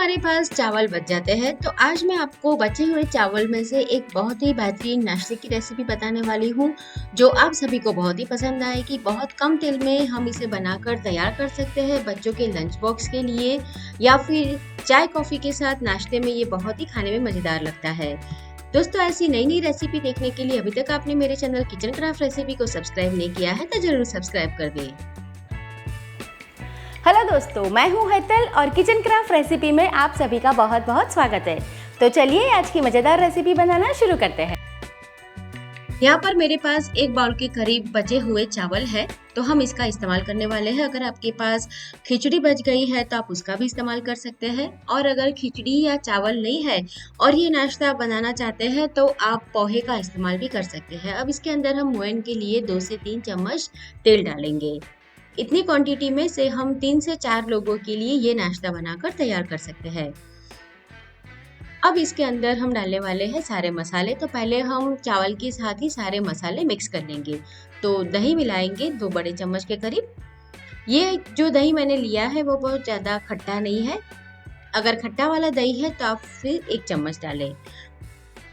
हमारे पास चावल बच जाते हैं तो आज मैं आपको बचे हुए चावल में से एक बहुत ही बेहतरीन नाश्ते की रेसिपी बताने वाली हूँ जो आप सभी को बहुत ही पसंद आएगी। बहुत कम तेल में हम इसे बनाकर तैयार कर सकते हैं बच्चों के लंच बॉक्स के लिए या फिर चाय कॉफ़ी के साथ नाश्ते में। ये बहुत ही खाने में मज़ेदार लगता है। दोस्तों, ऐसी नई नई रेसिपी देखने के लिए अभी तक आपने मेरे चैनल किचन क्राफ्ट रेसिपी को सब्सक्राइब नहीं किया है तो ज़रूर सब्सक्राइब कर दें। हेलो दोस्तों, मैं हूं हेतल और किचन क्राफ्ट रेसिपी में आप सभी का बहुत बहुत स्वागत है। तो चलिए आज की मज़ेदार रेसिपी बनाना शुरू करते हैं। यहाँ पर मेरे पास एक बाउल के करीब बचे हुए चावल है तो हम इसका इस्तेमाल करने वाले हैं। अगर आपके पास खिचड़ी बच गई है तो आप उसका भी इस्तेमाल कर सकते हैं, और अगर खिचड़ी या चावल नहीं है और ये नाश्ता बनाना चाहते हैं तो आप पोहे का इस्तेमाल भी कर सकते हैं। अब इसके अंदर हम मोयन के लिए 2 से 3 चम्मच तेल डालेंगे। इतनी क्वांटिटी में से हम 3 से 4 लोगों के लिए ये नाश्ता बनाकर तैयार कर सकते हैं। अब इसके अंदर हम डालने वाले हैं सारे मसाले। तो पहले हम चावल के साथ ही सारे मसाले मिक्स कर लेंगे। तो दही मिलाएंगे 2 बड़े चम्मच के करीब। ये जो दही मैंने लिया है वो बहुत ज़्यादा खट्टा नहीं है। अगर खट्टा वाला दही है तो आप फिर 1 चम्मच डालें।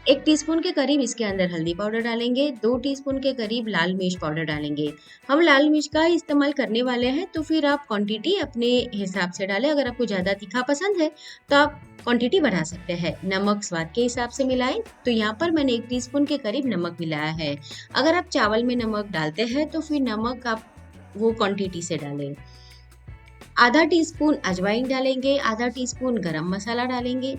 1 टीस्पून के करीब इसके अंदर हल्दी पाउडर डालेंगे। 2 टीस्पून के करीब लाल मिर्च पाउडर डालेंगे। हम लाल मिर्च का इस्तेमाल करने वाले हैं तो फिर आप क्वांटिटी अपने हिसाब से डालें। अगर आपको ज़्यादा तीखा पसंद है तो आप क्वांटिटी बढ़ा सकते हैं। नमक स्वाद के हिसाब से मिलाएं। तो यहाँ पर मैंने 1 टीस्पून के करीब नमक मिलाया है। अगर आप चावल में नमक डालते हैं तो फिर नमक आप वो क्वांटिटी से डालें। आधा टीस्पून अजवाइन डालेंगे, आधा टीस्पून गरम मसाला डालेंगे।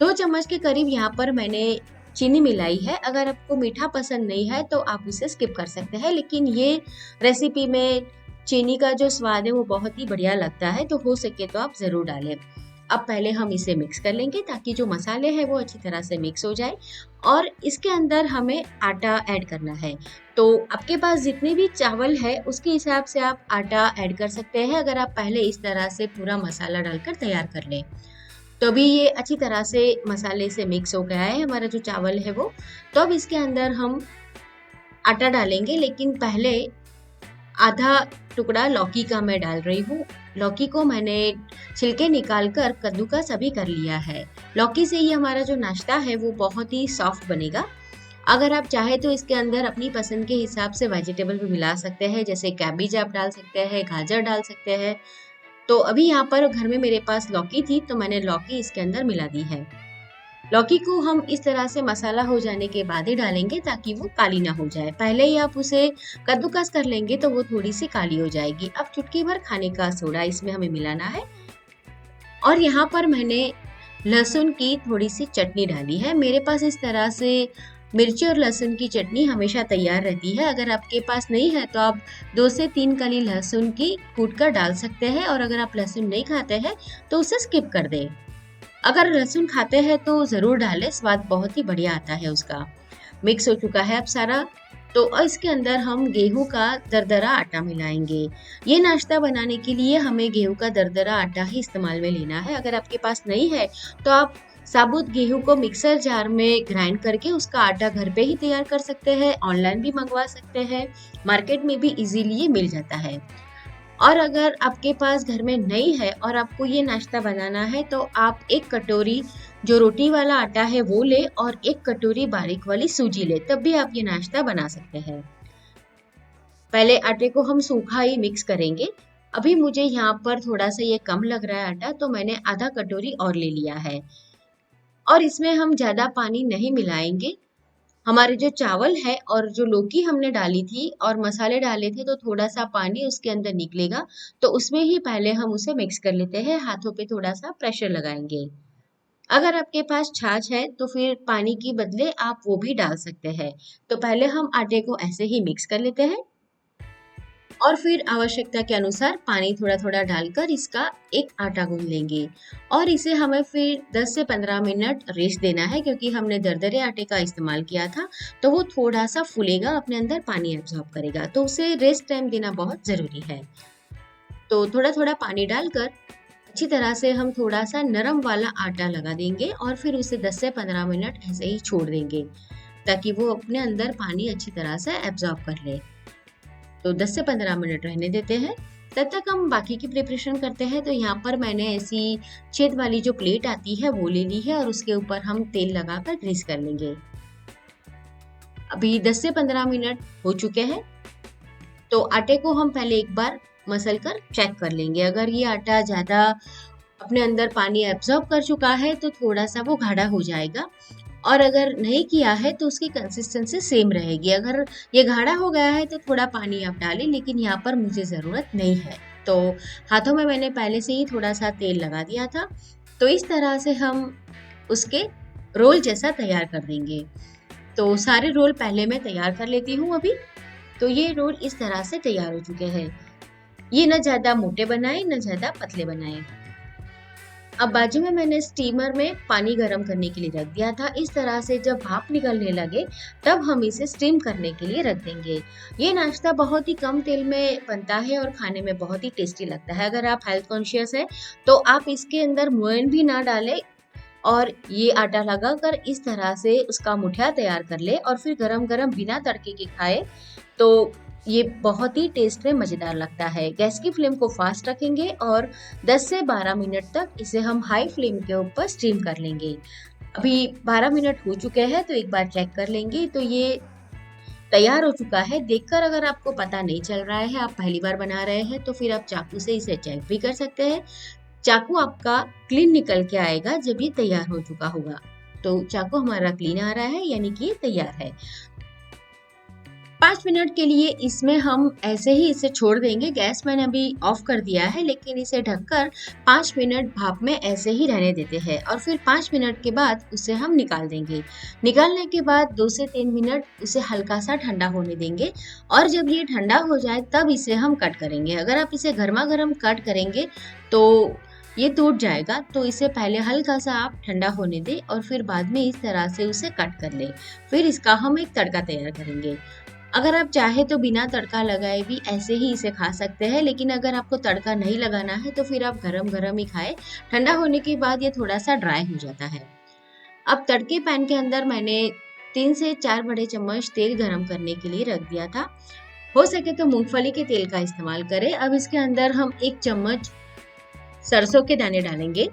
2 चम्मच के करीब यहाँ पर मैंने चीनी मिलाई है। अगर आपको मीठा पसंद नहीं है तो आप इसे स्किप कर सकते हैं, लेकिन ये रेसिपी में चीनी का जो स्वाद है वो बहुत ही बढ़िया लगता है, तो हो सके तो आप ज़रूर डालें। अब पहले हम इसे मिक्स कर लेंगे ताकि जो मसाले हैं वो अच्छी तरह से मिक्स हो जाए, और इसके अंदर हमें आटा ऐड करना है। तो आपके पास जितने भी चावल है उसके हिसाब से आप आटा ऐड कर सकते हैं। अगर आप पहले इस तरह से पूरा मसाला डालकर तैयार कर लें तो अभी ये अच्छी तरह से मसाले से मिक्स हो गया है हमारा जो चावल है वो। तो अब इसके अंदर हम आटा डालेंगे, लेकिन पहले आधा टुकड़ा लौकी का मैं डाल रही हूँ। लौकी को मैंने छिलके निकाल कर कद्दूकस अभी कर लिया है। लौकी से ही हमारा जो नाश्ता है वो बहुत ही सॉफ्ट बनेगा। अगर आप चाहे तो इसके अंदर अपनी पसंद के हिसाब से वेजिटेबल भी मिला सकते हैं, जैसे कैबेज आप डाल सकते हैं, गाजर डाल सकते हैं। तो अभी यहाँ पर घर में मेरे पास लौकी थी तो मैंने लौकी इसके अंदर मिला दी है। लौकी को हम इस तरह से मसाला हो जाने के बाद ही डालेंगे ताकि वो काली ना हो जाए। पहले ही आप उसे कद्दूकस कर लेंगे तो वो थोड़ी सी काली हो जाएगी। अब चुटकी भर खाने का सोडा इसमें हमें मिलाना है, और यहाँ पर मैंने लहसुन की थोड़ी सी चटनी डाली है। मेरे पास इस तरह से मिर्ची और लहसुन की चटनी हमेशा तैयार रहती है। अगर आपके पास नहीं है तो आप 2 से 3 कली लहसुन की कूट कर डाल सकते हैं, और अगर आप लहसुन नहीं खाते हैं तो उसे स्किप कर दें। अगर लहसुन खाते हैं तो ज़रूर डालें, स्वाद बहुत ही बढ़िया आता है उसका। मिक्स हो चुका है अब सारा। तो इसके अंदर हम गेहूं का दरदरा आटा मिलाएंगे। ये नाश्ता बनाने के लिए हमें गेहूं का दरदरा आटा ही इस्तेमाल में लेना है। अगर आपके पास नहीं है तो आप साबुत गेहूं को मिक्सर जार में ग्राइंड करके उसका आटा घर पे ही तैयार कर सकते हैं। ऑनलाइन भी मंगवा सकते हैं, मार्केट में भी इजीली ये मिल जाता है। और अगर आपके पास घर में नहीं है और आपको ये नाश्ता बनाना है तो आप 1 कटोरी जो रोटी वाला आटा है वो ले और 1 कटोरी बारीक वाली सूजी ले, तब भी आप ये नाश्ता बना सकते हैं। पहले आटे को हम सूखा ही मिक्स करेंगे। अभी मुझे यहाँ पर थोड़ा सा ये कम लग रहा है आटा, तो मैंने आधा कटोरी और ले लिया है, और इसमें हम ज़्यादा पानी नहीं मिलाएंगे। हमारे जो चावल है और जो लौकी हमने डाली थी और मसाले डाले थे तो थोड़ा सा पानी उसके अंदर निकलेगा, तो उसमें ही पहले हम उसे मिक्स कर लेते हैं। हाथों पे थोड़ा सा प्रेशर लगाएंगे। अगर आपके पास छाछ है तो फिर पानी की बदले आप वो भी डाल सकते हैं। तो पहले हम आटे को ऐसे ही मिक्स कर लेते हैं, और फिर आवश्यकता के अनुसार पानी थोड़ा थोड़ा डालकर इसका एक आटा गूंथ लेंगे, और इसे हमें फिर 10 से 15 मिनट रेस्ट देना है, क्योंकि हमने दरदरे आटे का इस्तेमाल किया था तो वो थोड़ा सा फूलेगा, अपने अंदर पानी एब्जॉर्ब करेगा, तो उसे रेस्ट टाइम देना बहुत ज़रूरी है। तो थोड़ा थोड़ा पानी डालकर अच्छी तरह से हम थोड़ा सा नरम वाला आटा लगा देंगे, और फिर उसे 10 से 15 मिनट ऐसे ही छोड़ देंगे ताकि वो अपने अंदर पानी अच्छी तरह से एब्जॉर्ब कर ले। तो 10 से 15 मिनट रहने देते हैं। तब तक हम बाकी की प्रिपरेशन करते हैं। तो यहाँ पर मैंने ऐसी छेद वाली जो प्लेट आती है वो ले ली है और उसके ऊपर हम तेल लगाकर ग्रीस कर लेंगे। अभी 10 से 15 मिनट हो चुके हैं। तो आटे को हम पहले एक बार मसल कर चेक कर लेंगे। अगर ये आटा ज़्यादा अपने अंदर पानी एब्जॉर्ब कर चुका है तो थोड़ा सा वो गाढ़ा हो जाएगा, और अगर नहीं किया है तो उसकी कंसिस्टेंसी सेम रहेगी। अगर ये गाढ़ा हो गया है तो थोड़ा पानी आप डालें, लेकिन यहाँ पर मुझे ज़रूरत नहीं है। तो हाथों में मैंने पहले से ही थोड़ा सा तेल लगा दिया था। तो इस तरह से हम उसके रोल जैसा तैयार कर देंगे। तो सारे रोल पहले मैं तैयार कर लेती हूँ अभी। तो ये रोल इस तरह से तैयार हो चुके हैं। ये ना ज़्यादा मोटे बनाए ना ज़्यादा पतले बनाए। अब बाजू में मैंने स्टीमर में पानी गर्म करने के लिए रख दिया था। इस तरह से जब भाप निकलने लगे तब हम इसे स्टीम करने के लिए रख देंगे। ये नाश्ता बहुत ही कम तेल में बनता है और खाने में बहुत ही टेस्टी लगता है। अगर आप हेल्थ कॉन्शियस है तो आप इसके अंदर मोयन भी ना डालें और ये आटा लगाकर इस तरह से उसका मुठिया तैयार कर ले और फिर गरम गरम बिना तड़के के खाए तो ये बहुत ही टेस्ट में मज़ेदार लगता है। गैस की फ्लेम को फास्ट रखेंगे और 10 से 12 मिनट तक इसे हम हाई फ्लेम के ऊपर स्टीम कर लेंगे। अभी 12 मिनट हो चुके हैं तो एक बार चेक कर लेंगे। तो ये तैयार हो चुका है। देखकर अगर आपको पता नहीं चल रहा है, आप पहली बार बना रहे हैं, तो फिर आप चाकू से इसे चेक भी कर सकते हैं। चाकू आपका क्लीन निकल के आएगा जब ये तैयार हो चुका होगा। तो चाकू हमारा क्लीन आ रहा है, यानी कि ये तैयार है। 5 मिनट के लिए इसमें हम ऐसे ही इसे छोड़ देंगे। गैस मैंने अभी ऑफ कर दिया है, लेकिन इसे ढककर 5 मिनट भाप में ऐसे ही रहने देते हैं और फिर 5 मिनट के बाद उसे हम निकाल देंगे। निकालने के बाद 2 से 3 मिनट उसे हल्का सा ठंडा होने देंगे और जब ये ठंडा हो जाए तब इसे हम कट करेंगे। अगर आप इसे गर्मा गर्म कट करेंगे तो ये टूट जाएगा, तो इसे पहले हल्का सा आप ठंडा होने दें और फिर बाद में इस तरह से उसे कट कर लें। फिर इसका हम एक तड़का तैयार करेंगे। अगर आप चाहे तो बिना तड़का लगाए भी ऐसे ही इसे खा सकते हैं, लेकिन अगर आपको तड़का नहीं लगाना है तो फिर आप गरम गरम ही खाएं। ठंडा होने के बाद ये थोड़ा सा ड्राई हो जाता है। अब तड़के पैन के अंदर मैंने 3 से 4 बड़े चम्मच तेल गरम करने के लिए रख दिया था। हो सके तो मूंगफली के तेल का इस्तेमाल करें। अब इसके अंदर हम 1 चम्मच सरसों के दाने डालेंगे।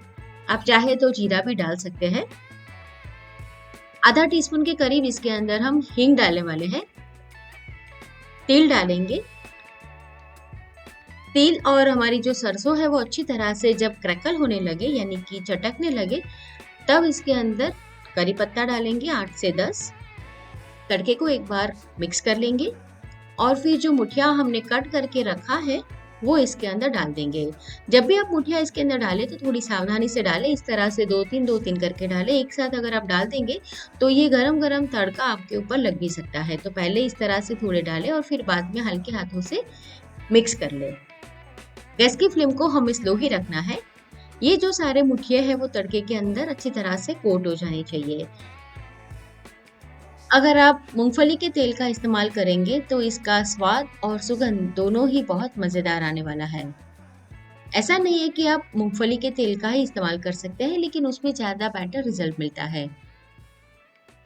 आप चाहे तो जीरा भी डाल सकते हैं। आधा टीस्पून के करीब इसके अंदर हम हींग डालने वाले हैं। तेल डालेंगे। तेल और हमारी जो सरसों है वो अच्छी तरह से जब क्रैकल होने लगे, यानी कि चटकने लगे, तब इसके अंदर करी पत्ता डालेंगे 8 से 10। तड़के को एक बार मिक्स कर लेंगे और फिर जो मुठिया हमने कट करके रखा है वो इसके अंदर डाल देंगे। जब भी आप मुठिया इसके अंदर डालें तो थोड़ी सावधानी से डालें। इस तरह से 2-3 करके डालें। एक साथ अगर आप डाल देंगे तो ये गरम गरम तड़का आपके ऊपर लग भी सकता है। तो पहले इस तरह से थोड़े डालें और फिर बाद में हल्के हाथों से मिक्स कर लें। गैस की फ्लेम को हमें स्लो ही रखना है। ये जो सारे मुठिए हैं वो तड़के के अंदर अच्छी तरह से कोट हो जाने चाहिए। अगर आप मूंगफली के तेल का इस्तेमाल करेंगे तो इसका स्वाद और सुगंध दोनों ही बहुत मज़ेदार आने वाला है। ऐसा नहीं है कि आप मूंगफली के तेल का ही इस्तेमाल कर सकते हैं, लेकिन उसमें ज़्यादा बेटर रिजल्ट मिलता है।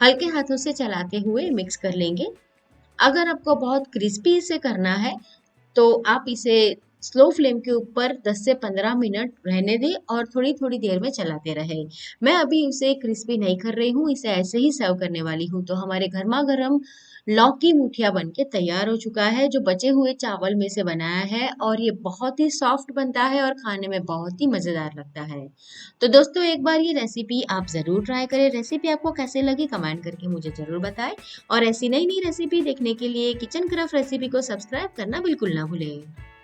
हल्के हाथों से चलाते हुए मिक्स कर लेंगे। अगर आपको बहुत क्रिस्पी इसे करना है तो आप इसे स्लो फ्लेम के ऊपर 10 से 15 मिनट रहने दें और थोड़ी थोड़ी देर में चलाते रहें। मैं अभी उसे क्रिस्पी नहीं कर रही हूँ, इसे ऐसे ही सर्व करने वाली हूँ। तो हमारे गर्मा गर्म लौकी मुठिया बनके तैयार हो चुका है, जो बचे हुए चावल में से बनाया है, और ये बहुत ही सॉफ्ट बनता है और खाने में बहुत ही मज़ेदार लगता है। तो दोस्तों, एक बार ये रेसिपी आप ज़रूर ट्राई करें। रेसिपी आपको कैसे लगी कमेंट करके मुझे ज़रूर बताएं और ऐसी नई नई रेसिपी देखने के लिए किचन क्राफ्ट रेसिपी को सब्सक्राइब करना बिल्कुल ना भूलें।